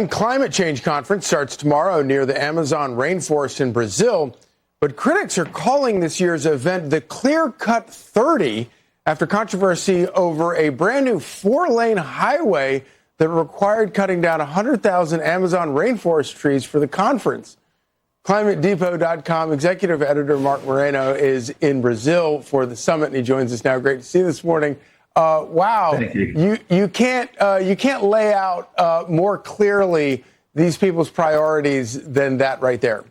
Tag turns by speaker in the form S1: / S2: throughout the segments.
S1: Climate change conference starts tomorrow near the Amazon rainforest in Brazil, but critics are calling this year's event the Clear-Cut30 after controversy over a brand new 4-lane highway that required cutting down 100,000 Amazon rainforest trees for the conference. ClimateDepot.com executive editor Mark Morano is in Brazil for the summit, and he joins us now. Great to see you this morning. Wow,
S2: thank you.
S1: You can't lay out more clearly these people's priorities than that right there.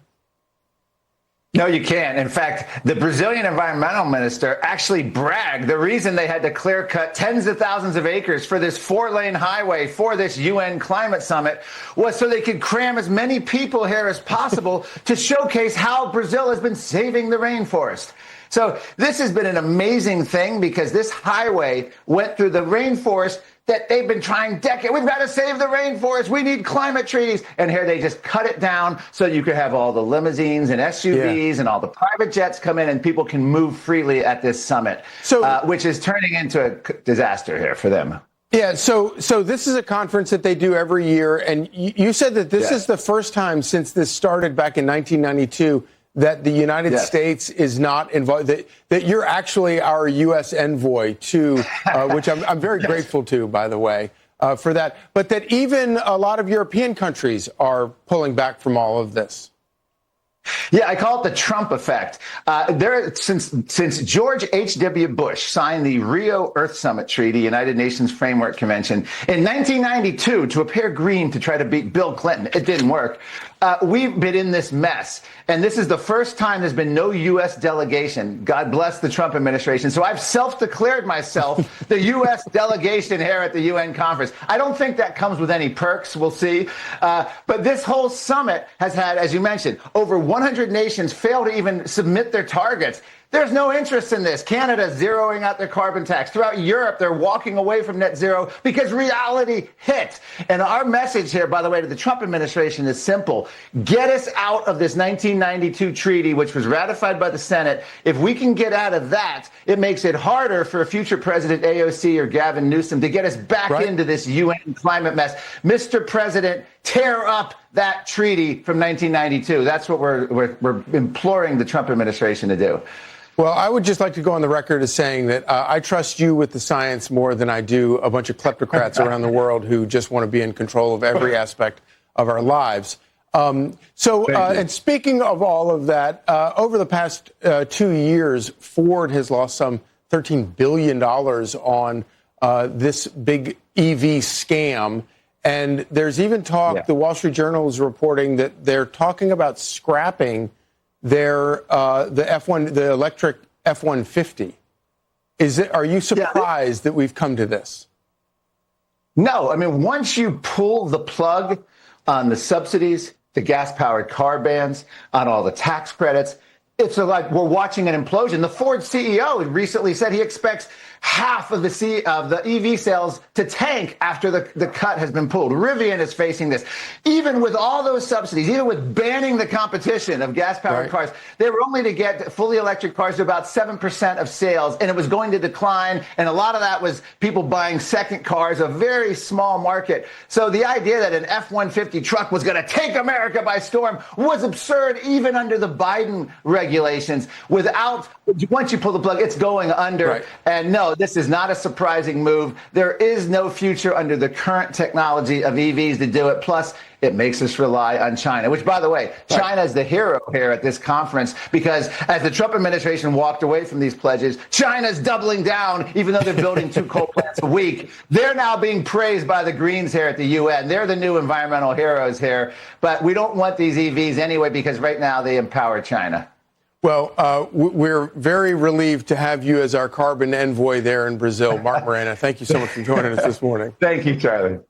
S2: No, you can't. In fact, the Brazilian environmental minister actually bragged. The reason they had to clear cut tens of thousands of acres for this 4-lane highway for this UN climate summit was so they could cram as many people here as possible to showcase how Brazil has been saving the rainforest. So this has been an amazing thing because this highway went through the rainforest that they've been trying decades. We've got to save the rainforest. We need climate treaties. And here they just cut it down so you could have all the limousines and SUVs and all the private jets come in and people can move freely at this summit, which is turning into a disaster here for them.
S1: Yeah, so this is a conference that they do every year. And you said that this is the first time since this started back in 1992 that the United States is not involved, that you're actually our U.S. envoy to, which I'm very grateful to, by the way, for that. But that even a lot of European countries are pulling back from all of this.
S2: Yeah, I call it the Trump effect. Since George H.W. Bush signed the Rio Earth Summit Treaty, United Nations Framework Convention, in 1992 to appear green to try to beat Bill Clinton, it didn't work. We've been in this mess. And this is the first time there's been no U.S. delegation. God bless the Trump administration. So I've self-declared myself the U.S. delegation here at the UN conference. I don't think that comes with any perks. We'll see. But this whole summit has had, as you mentioned, over 100 nations fail to even submit their targets. There's no interest in this. Canada's zeroing out their carbon tax. Throughout Europe, they're walking away from net zero because reality hit. And our message here, by the way, to the Trump administration is simple. Get us out of this 1992 treaty, which was ratified by the Senate. If we can get out of that, it makes it harder for a future President AOC or Gavin Newsom to get us back into this UN climate mess. Mr. President, tear up that treaty from 1992. That's what we're imploring the Trump administration to do.
S1: Well, I would just like to go on the record as saying that I trust you with the science more than I do a bunch of kleptocrats around the world who just want to be in control of every aspect of our lives. And speaking of all of that, over the past 2 years, Ford has lost some $13 billion on this big EV scam. And there's even talk, the Wall Street Journal is reporting that they're talking about scrapping their the electric F-150. Are you surprised that we've come to this?
S2: No, I mean, once you pull the plug on the subsidies, the gas-powered car bans, on all the tax credits, it's like we're watching an implosion. The Ford CEO recently said he expects half of the EV sales to tank after the cut has been pulled. Rivian is facing this. Even with all those subsidies, even with banning the competition of gas-powered cars, they were only to get fully electric cars to about 7% of sales, and it was going to decline. And a lot of that was people buying second cars, a very small market. So the idea that an F-150 truck was going to take America by storm was absurd, even under the Biden regulations. Once you pull the plug, it's going under. And no, this is not a surprising move. There is no future under the current technology of EVs to do it. Plus, it makes us rely on China, which, by the way, China is the hero here at this conference because as the Trump administration walked away from these pledges, China's doubling down, even though they're building 2 coal plants a week. They're now being praised by the Greens here at the UN. They're the new environmental heroes here. But we don't want these EVs anyway because right now they empower China.
S1: Well, we're very relieved to have you as our carbon envoy there in Brazil. Mark Morano, thank you so much for joining us this morning.
S2: Thank you, Charlie.